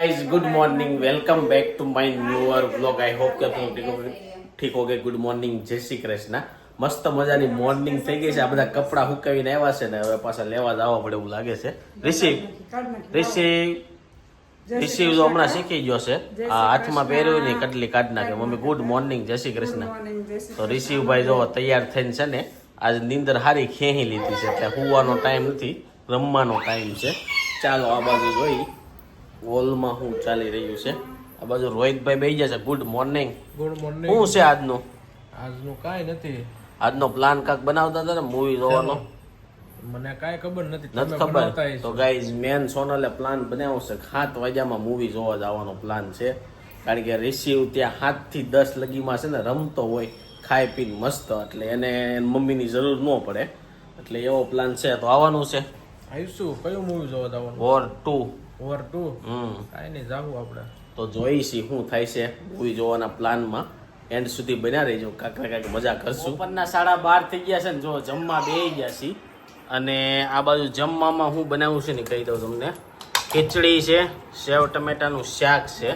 Guys good morning welcome back to my newer vlog I hope કે ઠીક હો ગઈ ગુડ મોર્નિંગ જય શ્રી કૃષ્ણ મસ્ત મજાની મોર્નિંગ થઈ ગઈ છે આ બધા કપડા હુકાવીને આવ્યા છે ને હવે પાછા લેવા જવા પડે એવું લાગે છે રિસીવ તો હમણાં શીખી ગયો છે આ હાથમાં પહેર્યું ને કટલી કાઢ નાખે મમ્મી ગુડ મોર્નિંગ જય શ્રી કૃષ્ણ તો રિસીવભાઈ જો તૈયાર થઈને છે ને આજ નીંદર હારી ખેહી લીધી છે એટલે હુવાનો ટાઈમ નથી રમવાનો ટાઈમ છે ચાલો આ બાજુ જોઈ હોલમાં શું ચાલી રહ્યું છે આ બાજુ રોહિતભાઈ બેસી જશે ગુડ મોર્નિંગ શું છે આજનું કાંઈ નથી આજનો પ્લાન કાંક બનાવતા હતા ને મૂવી જોવાનો મને કાંઈ ખબર નથી ખબર તો ગાઈઝ મેન સોનલે પ્લાન બનાવ્યો છે 7 વાગ્યામાં મૂવી જોવા જવાનો પ્લાન છે કારણ કે રિસીવ ત્યાં 7 થી 10 લગીમાં છે ને રમતો હોય ખાઈ પીને મસ્ત એટલે એને મમ્મીની જરૂર ન પડે એટલે એવો પ્લાન છે તો આવવાનું છે આવીશું કયું મૂવી જોવા જવાનું વોર 2 ઓવર 2 કાંઈ નહીં જાવું આપણે તો જોઈશી શું થાય છે મૂવી જોવાના પ્લાનમાં એન્ડ સુધી બન્યા રહીજો કાંઈક મજા કરશું બપોરના 12:30 થઈ ગયા છે ને જો જમવા બેસી ગયા છીએ અને આ બાજુ જમવામાં હું બનાવું છે ને કહી દઉં તમને ખીચડી છે સેવ ટમેટાનું શાક છે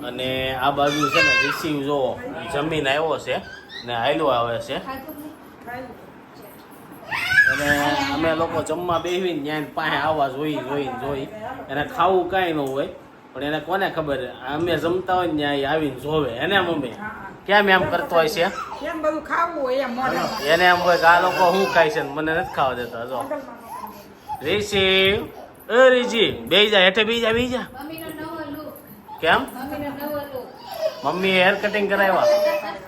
અને આ બાજુ છે ને રિસીવ જો જમીન આવ્યો છે ને હાયલો આવે છે અને અમે લોકો જમવા બેસીને ત્યાં પાસે આવવા જોઈ એને ખાવું કાંઈ ન હોય પણ એને કોને ખબર અમે જમતા હોય ને ત્યાં આવીને જોવે એને મમ્મી કેમ એમ કરતો હોય છે એને એમ હોય કે આ લોકો શું ખાય છે મને નથી ખાવા દેતા જો રિસીવ રીજી બેસી જા હેઠે બેસી જા કેમ મમ્મી હેર કટિંગ કરાવ્યા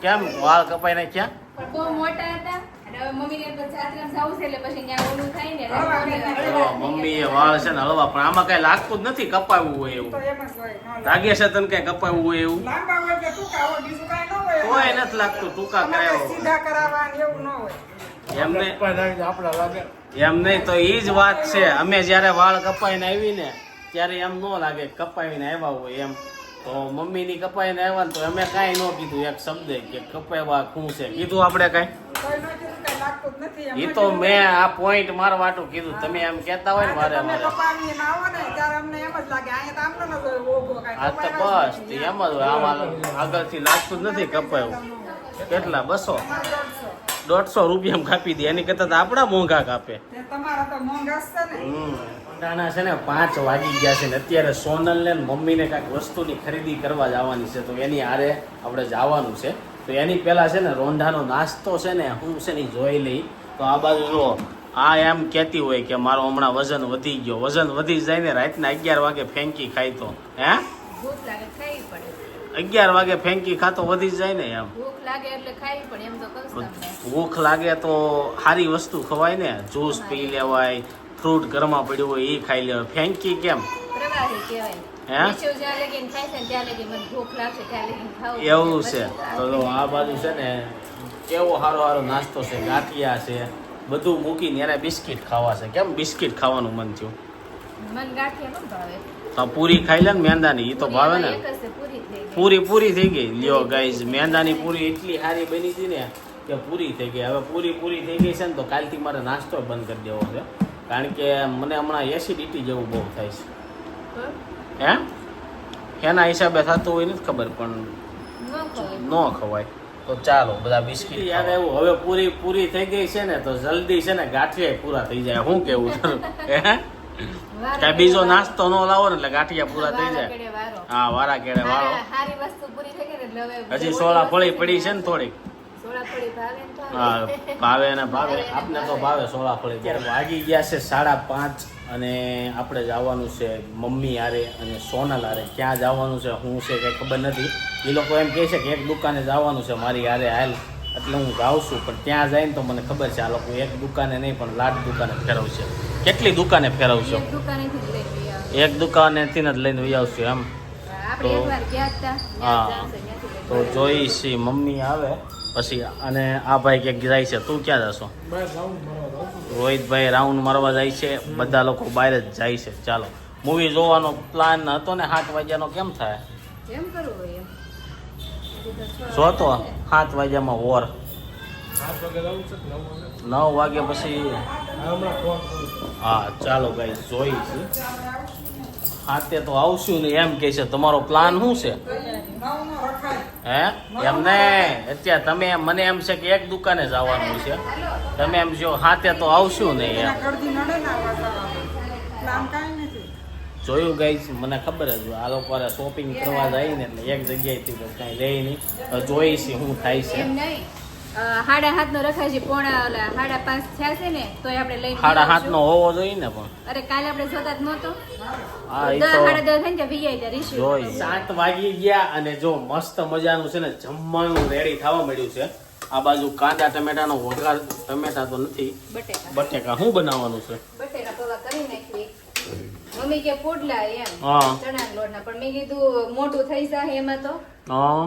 કેમ વાળ કપાઈ નાખ્યા મમ્મી એ વાળ છે ને હળવા પણ આમાં કઈ લાગતું જ નથી કપાવવું હોય એવું લાગે છે તને કઈ કપાવવું હોય એવું કોઈ નથી લાગતું ટૂંકા એમ નહીં તો ઈ જ વાત છે અમે જયારે વાળ કપાઈને આવી ને ત્યારે એમ ન લાગે કપાવીને આવ્યા હોય એમ તો મમ્મી ની કપાઈને આવ્યા ને તો અમે કઈ ન કીધું એક શબ્દ કે કપાવા શું છે કીધું આપણે કઈ ઈ તો મેં આ પોઈન્ટ મારા વાટું કીધું તમે એમ કેતા હોય ને મારે હા તો બસ એમ જ હોય આમાં આગળથી લાગતું જ નથી કપાયું કેટલા 200 રૂપિયા કાપી દે એની કરતા તો આપડા મોંઘા કાપે દાણા છે ને 5 વાગી ગયા છે ને અત્યારે સોનલ ને મમ્મી ને કાંઈક વસ્તુની ખરીદી કરવા જવાની છે તો એની હારે આપણે જવાનું છે તો એની પહેલા છે ને રોંઢાનો નાસ્તો છે ને હું છે ને જોઈ લઈ તો આ બાજુ જો આ એમ કહેતી હોય કે મારો હમણાં વજન વધી ગયો વજન વધી જાય ને રાતના 11 વાગે ફેંકી ખાય તો હે 11 વાગે ફેંકી ખાતો વધી જાય ને એમ ભૂખ લાગે તો સારી વસ્તુ ખવાય ને જ્યુસ પી લેવાય ફ્રૂટ ઘરમાં પડ્યું હોય એ ખાઈ લેવાય ફેંકી કેમ એવું છે તો આ બાજુ છે ને કેવો સારો નાસ્તો છે ગાંઠિયા છે બધું મૂકીને એને બિસ્કિટ ખાવા છે કેમ બિસ્કિટ ખાવાનું મન થયું તો પૂરી ખાઈ લે ને મેંદાની એ તો ભાવે ને પૂરી થઈ ગઈ લ્યો ગાઈઝ મેંદાની પૂરી એટલી સારી બની હતી ને કે પૂરી થઈ ગઈ હવે પૂરી થઈ ગઈ છે ને તો કાલથી મારે નાસ્તો બંધ કરી દેવો છે કારણ કે મને હમણાં એસિડિટી જેવું બહુ થાય છે એના હિસાબે થતું હોય નથી ખબર પણ ન ખવાય તો ચાલો બધા બિસ્કિટ યાદ એવું હવે પૂરી થઈ ગઈ છે ને તો જલ્દી છે ને ગાંઠિયા પૂરા થઈ જાય શું કેવું કઈ બીજો નાસ્તો ન લાવો ને એટલે ગાંઠિયા પૂરા થઈ જાય હા વારા કેડે વાળો હજી સોળા ફળી પડી છે ને થોડીક હા ભાવે ને ભાવે આપને તો ભાવે સોળા ફળી ત્યારે વાગી ગયા છે 5:30 અને આપણે જવાનું છે મમ્મી હારે અને સોનલ હારે ક્યાં જવાનું છે શું છે કંઈ ખબર નથી એ લોકો એમ કહે છે કે એક દુકાને જવાનું છે મારી હારે હાલ એટલે હું જાઉં છું પણ ત્યાં જઈને તો મને ખબર છે આ લોકો એક દુકાને નહીં પણ લાટ દુકાને ફેરવશે કેટલી દુકાને ફેરવશો એક દુકાનેથી જ લઈને વહી આવશું એમ તો હા તો જોઈશી મમ્મી આવે પછી અને આ ભાઈ ક્યાંક જાય છે તું ક્યાં જશો રોહિતભાઈ રાઉન્ડ મારવા જાય છે બધા લોકો બહાર જ જાય છે ચાલો મૂવી જોવાનો પ્લાન હતો ને 7 વાગ્યાનો કેમ થાય જો તો 7 વાગ્યામાં વોર 9 વાગે પછી હા ચાલો ગાઈસ જોઈ છે હા તે તો આવશું ને એમ કે છે તમારો પ્લાન શું છે હે એમ ને અત્યારે તમે મને એમ છે કે એક દુકાને જવાનું છે તમે એમ જો હા તે તો આવશું ને એમ જોયું ગાઈસ મને ખબર જ આ લોકો શોપિંગ કરવા જાય ને એટલે એક જગ્યાએથી તો કાંઈ લે નહીં જોઈ છે શું થાય છે એમ નહીં 7:30 નો રખાય છે પોણા ઓલા 5:30 થયા છે ને તોય આપણે લઈને 7:30 નો હોવો જોઈએ ને પણ અરે કાલે આપણે જોતા જ નહોતો હા એ 10 તો 10:30 થઈને ત્યાં વીઆઈ ત્યાં રિશુ જોઈ 7 વાગી ગયા અને જો મસ્ત મજાનું છે ને જમવાનું રેડી થવા મળ્યું છે આ બાજુ કાંદા ટમેટાનો વઘાર ટમેટા તો નથી બટેકા શું બનાવવાનું છે બટેકા પૌવા કરી નાખી મમ્મી કે પોડલા એમ હા ચણાના લોટના પણ મેં કીધું મોટું થઈ જાય એમાં તો હા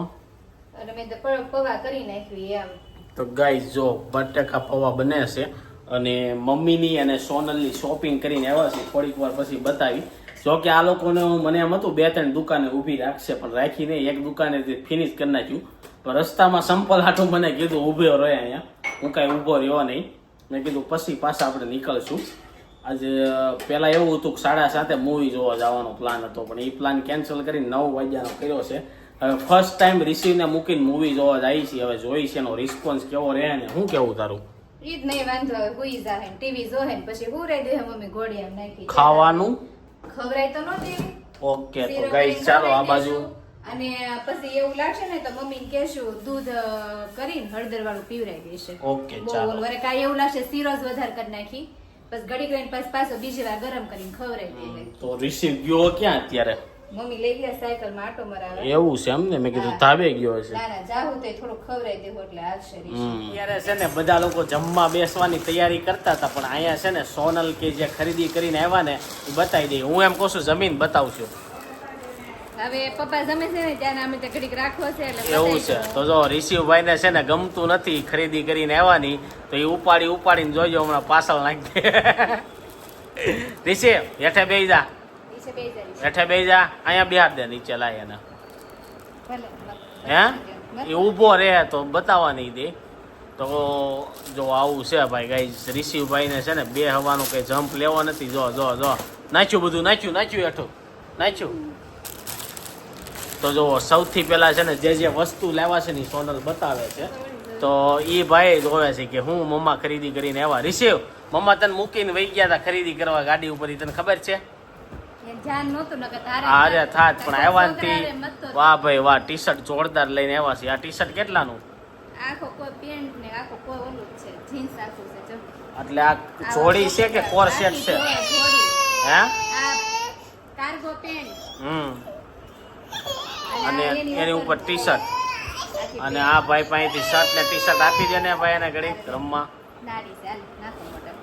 અને મેં તો પૌવા કરી નાખી એમ તો ગાઈસ જો બટેકા પૌવા બને છે અને મમ્મીની અને સોનલની શોપિંગ કરીને આવ્યા છે થોડીક વાર પછી બતાવી જો કે આ લોકોને મને એમ હતું 2-3 દુકાને ઊભી રાખશે પણ રાખી નહીં એક દુકાને ફિનિશ કરી નાખ્યું પણ રસ્તામાં સંપલ હાટું મને કીધું ઊભો રહે અહીંયા હું કાંઈ ઊભો રહ્યો નહીં મેં કીધું પછી પાછા આપણે નીકળશું આજે પહેલાં એવું હતું કે 7:30 મૂવી જોવા જવાનો પ્લાન હતો પણ એ પ્લાન કેન્સલ કરીને 9 વાગ્યાનો કર્યો છે હવે ફર્સ્ટ ટાઈમ રિસીવને મૂકીને મૂવી જોવા જાય છે હવે જોઈ છે એનો રિસ્પોન્સ કેવો રહે ને શું કેવું તારું ઈ જ નહીં વાંધો આવે હુઈ જાહે ટીવી જોહે ને પછી હુરાઈ દે મમ્મી ગોળી એમ નાખી ખાવાનું ખવરાય તો ન દેવી ઓકે તો ગાઈસ ચાલો આ બાજુ અને પછી એવું લાગશે ને તો મમ્મીને કહેશું દૂધ કરીને હળદર વાળું પીવરાઈ દેશે ઓકે બહુ ચાલો ઓલું. અરે કાંઈ એવું લાગશે શીરો જ વધારે કરી નાખી બસ ઘડી કરીને પછી પાછો બીજી વાર ગરમ કરીને ખવરાઈ દે તો રિસીવ ગયો ક્યાં અત્યારે મમ્મી લઈ ગયા સાયકલ માં આટો મરાવે એવું છે એમ ને મેં કીધું ધાબે ગયો છે ના ના જાહું તો થોડું ખવરાઈ દેવું એટલે આવશે રીશું. અત્યારે છે ને બધા લોકો જમવા બેસવાની તૈયારી કરતા હતા પણ અહીંયા છે ને સોનલ કે જે ખરીદી કરીને આવ્યા ને એ બતાવી દે હું એમ કહું છું જમીન બતાવશું હવે પપ્પા જમે છે ને ત્યાં અમે તો ઘડીક રાખવો છે એટલે એવું બતાવી છે દઉં. તો જો રિશિવભાઈ ને છે ને ગમતું નથી ખરીદી કરીને આવવાની તો એ ઉપાડીને જોઈજો હમણાં પાછળ નાખી દે રિશિવ હેઠે બેસી જા નીચે બેસી જા, નીચે. હેઠે બેસી જા અહીંયા બિહાર દે નીચે લાય એને ભલે, હે ભલે. એ ઊભો રહે તો બતાવવા નહીં દે તો જો આવું છે ભાઈ ગાઈસ રિશિવભાઈ ને છે ને બે હવાનું કઈ જમ્પ લેવો નથી જો જો જો નાખ્યું બધું નાખ્યું હેઠું નાખ્યું તો જો સૌથી પહેલા છે ને જે વસ્તુ લેવા છે ને ઈ સોનલ બતાવે છે તો એ ભાઈ જોવે છે કે હું મમ્મા ખરીદી કરીને આવ્યા રિશિવ મમ્મા તને મૂકીને વહી ગયા હતા ખરીદી કરવા ગાડી ઉપર ઈ તને ખબર છે એને ધ્યાન નહોતું નકર તારે અરે થાત પણ તારા આવ્યાથી છોકરાએ મત તો વાહ ભાઈ વાહ ટી શર્ટ જોરદાર લઈને આવ્યા છે આ ટી શર્ટ કેટલાનું આખો કોઈ પેન્ટ ને આખો કોઈ ઓલું જ છે જીન્સ આખું છે જો એટલે આ જોડી છે કે કોર સેટ છે જોડી. હે આ કાર્ગો પેન્ટ અને આ એની ઉપર ટી શર્ટ આખી અને આ ભાઈ પાસેથી શર્ટ ને ટી શર્ટ આપી દે ને ભાઈ એને ઘડી રમવા નાડી છે હાલ, નાખો મોઢામાં.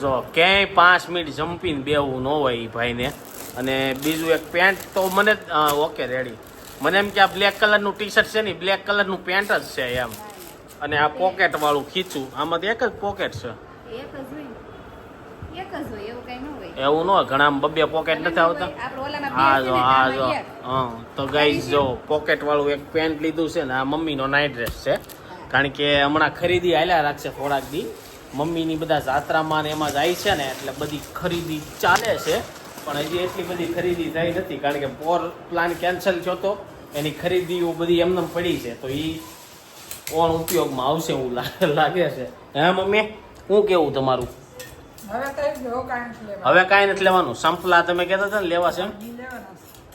જો ક્યાંય 5 મિનિટ જમ્પીને બેવું ન હોય એ ભાઈને અને બીજું એક પેન્ટ તો મને ઓકે રેડી મને એમ કે આ બ્લેક કલરનું ટી શર્ટ છે ને બ્લેક કલરનું પેન્ટ જ છે એમ અને આ પોકેટ વાળું ખીચું આમાંથી એક જ પોકેટ છે એક જ હોય ને. એક જ હોય એવું કઈ ન હોય એવું ન હોય ઘણા બબ્બે પોકેટ નથી આવતા આપણે ઓલામાં હા બે છે જો ને, હા આમાં જો એક. હા તો ગાઈસ જો પોકેટ વાળું એક પેન્ટ લીધું છે ને આ મમ્મીનો નાઇટ ડ્રેસ છે કારણ કે હમણાં ખરીદી હાલ્યા રાખશે થોડાક દી મમ્મીની બધા જાત્રામાં ને એમાં જાય છે ને એટલે બધી ખરીદી ચાલે છે પણ હજી એટલી બધી ખરીદી થઈ નથી કારણ કે પોર પ્લાન કેન્સલ થયો તો એની ખરીદીઓ બધી એમને પડી છે તો એ કોણ ઉપયોગમાં આવશે એવું લાગે છે હે મમ્મી શું કેવું તમારું હવે કાંઈ નથી લેવાનું સંપલા તમે કહેતા હતા ને લેવા છે એમ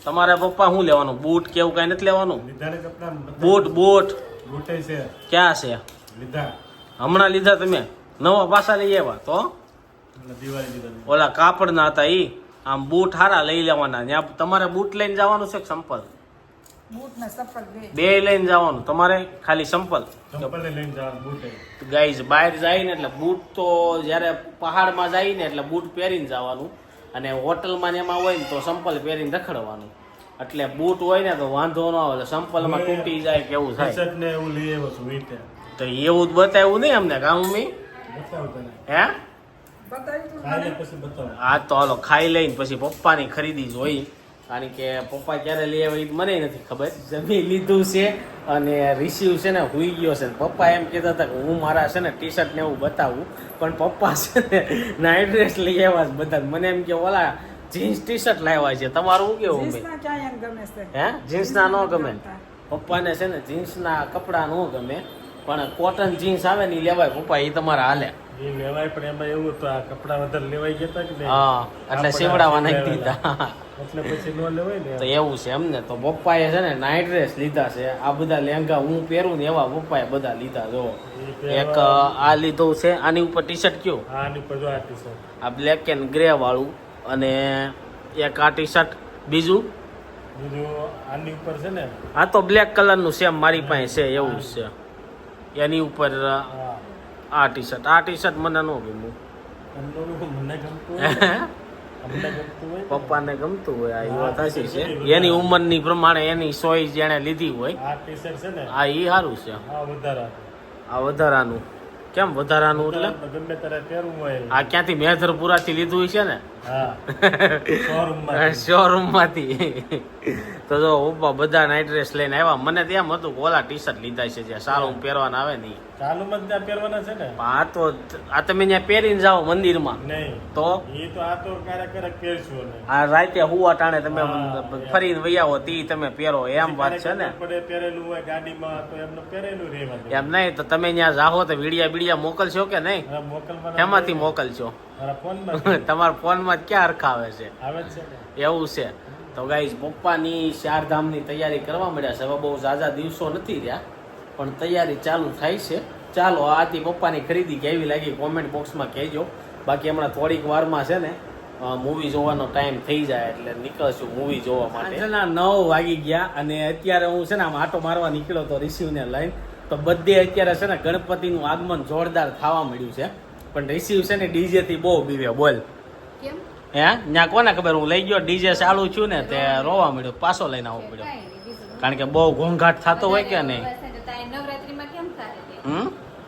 તમારા પપ્પા શું લેવાનું બૂટ કેવું કાંઈ નથી લેવાનું બૂટ ક્યાં છે હમણાં લીધા તમે નવા પાછા લઈ આવ્યા તો ઓલા કાપડના હતા ઈ આમ બૂટ હારા લઈ લેવાના ત્યાં તમારે બૂટ લઈને જવાનું છે કે સંપલ બે લઈને જવાનું તમારે ખાલી સંપલ ગાઈઝ બહાર જાય ને એટલે બૂટ તો જ્યારે પહાડમાં જાય ને એટલે બૂટ પહેરીને જવાનું અને હોટલમાં ને એમાં હોય ને તો સંપલ પહેરીને રખડવાનું એટલે બૂટ હોય ને તો વાંધો ન આવે સંપલમાં તૂટી જાય કે એવું થાય તો એવું જ બતાવ્યું નહીં અમને કામ મમ્મી હે હા તો હાલો ખાઈ લઈને પછી પપ્પાની ખરીદી જોઈ કારણ કે પપ્પા ક્યારે લઈ આવે એ મને નથી ખબર જમી લીધું છે અને રિસીવ છે ને હુઈ ગયો છે પપ્પા એમ કહેતા હતા કે હું મારા છે ને ટી શર્ટ ને એવું બતાવું પણ પપ્પા છે ને નાઇટ ડ્રેસ લઈ આવ્યા છે બધા મને એમ કે ઓલા જીન્સ ટી શર્ટ લાવ્યા છે તમારું શું કેવું ભાઈ? જીન્સના ક્યાં એમ ગમે છે? હે જીન્સના ન ગમે ગમતા. પપ્પાને છે ને જીન્સના કપડા ન ગમે પણ કોટન જીન્સ આવે ને ઈ લેવાય પપ્પા એ તમારે હાલે એ લેવાય પણ એમાં એવું તો આ કપડા વધારે લેવાઈ ગયા તા કે નહીં? હા એટલે આપણે સેવડાવા નાખી લેવાયેલા. દીધા એટલે પછી ન લેવાય ને તો એવું છે એમ ને તો પપ્પાએ છે ને નાઇટ ડ્રેસ લીધા છે આ બધા લેંગા હું પહેરું ને એવા પપ્પાએ બધા લીધા જો એક આ લીધું છે આની ઉપર ટી શર્ટ કયું હા આની પર જો આ ટી-શર્ટ. આ બ્લેક એન્ડ ગ્રે વાળું અને એક આ ટી શર્ટ બીજું બીજું આની ઉપર છે ને આ તો બ્લેક કલરનું સેમ મારી પાસે છે એવું જ છે એની ઉપર હા આ ટી શર્ટ મને ન ગમ્યું મને ગમતું હોય ને. અમને ગમતું હોય ને. પપ્પાને ગમતું હોય આ એ વાત સાચી છે એની ઉંમરની પ્રમાણે એની ચોઈસ જેણે લીધી હોય આ ટી-શર્ટ છે ને આ ઈ સારું છે આ વધારે આ વધારાનું કેમ વધારાનું એટલે ગમે ત્યારે પહેરવું હોય આ ક્યાંથી મેધરપુરાથી લીધું છે ને હા શોરૂમમાં શોરૂમ માંથી તો જો પપ્પા બધા નાઇટ ડ્રેસ લઈને આવ્યા મને તો એમ હતું કે ઓલા ટી શર્ટ લીધા છે જે સારું પહેરવાના આવે ને ઈ. ચાલુમાં જ ત્યાં પહેરવાના છે ને આ તો આ તમે ત્યાં પહેરીને જાઓ મંદિરમાં નહીં તો એ તો આ તો ક્યારેક પહેરશું ને આ રાતે હુવા ટાણે તમે હા, ફરીને વહી આવો તી તમે પહેરો એમ વાત છે ને પડે પહેરેલું હોય ગાડીમાં તો એમને પહેરેલું રહેવા દે. એમ નહીં તો તમે ત્યાં જાઓ તો વિડિયા બીડિયા મોકલશો કે નહીં મારા મોકલવાના એમાંથી મોકલશો મારા ફોનમાં તમારા ફોનમાં ક્યાં અરખાવે છે આવે જ છે ને એવું છે તો ગાઈઝ પપ્પાની ચારધામની તૈયારી કરવા મળ્યા છે હવે બહુ ઝાઝા દિવસો નથી રહ્યા પણ તૈયારી ચાલુ થાય છે ચાલો આથી પપ્પાની ખરીદી કેવી લાગી કોમેન્ટ બોક્સમાં કહેજો બાકી હમણાં થોડીક વારમાં છે ને મૂવી જોવાનો ટાઈમ થઈ જાય એટલે નીકળશું મૂવી જોવા માટે 9 વાગી ગયા અને અત્યારે હું છે ને આમ આટો મારવા નીકળ્યો તો રિસીવને લઈને તો બધે અત્યારે છે ને ગણપતિનું આગમન જોરદાર થવા મળ્યું છે પણ રિસીવ છે ને ડીજે થી બહુ બીવે બોલ કેમ હે ત્યાં કોને ખબર હું લઈ ગયો ડીજે ચાલુ છું ને તે રોવા મળ્યો પાછો લઈને આવવો પડ્યો કાંઈ નહીં, બીજું કારણ કે બહુ ઘોંઘાટ થતો હોય કે નહીં નવરાત્રીમાં કેમ થાય છે? હમ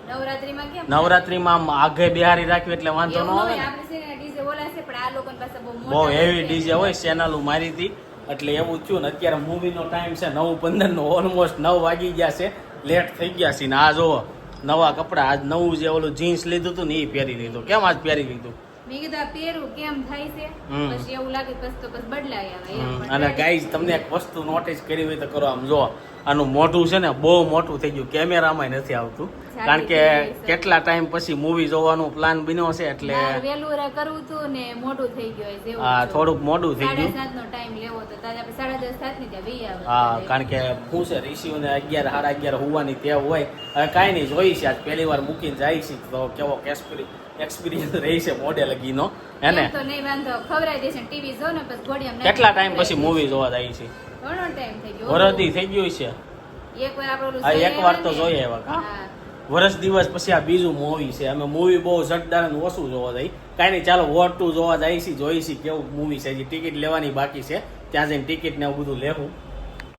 નવરાત્રીમાં કેમ નવરાત્રીમાં આમ આગે બિહારી રાખવી એટલે વાંધો ન એવું આવે હોય, ને આપણે છે ને ડીજે ઓલા છે પણ આ લોકોની પાસે બહુ બહુ મોટા હેવી છે. ડીજે હોય ચેનલ મારી હતી એટલે એવું થયું ને અત્યારે મૂવીનો ટાઈમ છે 9:15 નો ઓલમોસ્ટ 9 વાગી ગયા છે લેટ થઈ ગયા છે ને આ જો નવા કપડા આજ નવું જે ઓલું જીન્સ લીધું હતું ને એ પહેરી લીધું કેમ આજ પહેરી લીધું મેં કીધું આ પહેરું કેમ થાય છે હમ. પછી એવું લાગે પછી તો પછી બદલાય આવે એમ. પણ અને ગાઈઝ તમને એક વસ્તુ નોટિસ કરી હોય તો કરો આમ જો આનું મોઢું છે ને બહુ મોટું થઈ ગયું કેમેરામાં નથી આવતું કારણ કે કેટલા ટાઈમ પછી મૂવી જોવાનો પ્લાન બન્યો છે એટલે મારે વહેલું કરવું હતું ને મોડું થઈ ગયું હોય જેવું હા છે. થોડુંક મોડું થઈ ગયું 7:30 નો ટાઈમ લેવો તો તારે આપણે 10:30 થાય ને ત્યાં વહી આવે. હા કારણ કે શું છે રિસીવ ને 11 સાડા 11 હોવાની ટેવ હોય હવે કાંઈ નહીં જોઈ છે આજ પહેલી વાર મૂકીને જાય છે તો કેવો એક્સપિરિયન્સ રહી છે મોઢે લગીનો હે ને એમ તો નહીં વાંધો ખવડાવી દેશે ટીવી જો ને પછી ઘોડિયામાં નાખી કેટલા ટાઈમ પછી ખવડાવી મૂવી દેશે. જોવા જાય છે ઘણો ટાઈમ થઈ ગયો વરદી થઈ ગયું છે એકવાર આપણે ઓલું હા, જોઈ એકવાર તો આવ્યા ને. જોઈ આવ્યા કા? હા. વર્ષ દિવસ પછી આ બીજું મૂવી છે અમે મૂવી બહુ જટદાર અને ઓછું જોવા જાય કાંઈ નહીં ચાલો વોર 2 જોવા જાય છે જોઈ છે કેવું મૂવી છે હજી ટિકિટ લેવાની બાકી છે ત્યાં જઈને ટિકિટ ને એવું બધું લેવું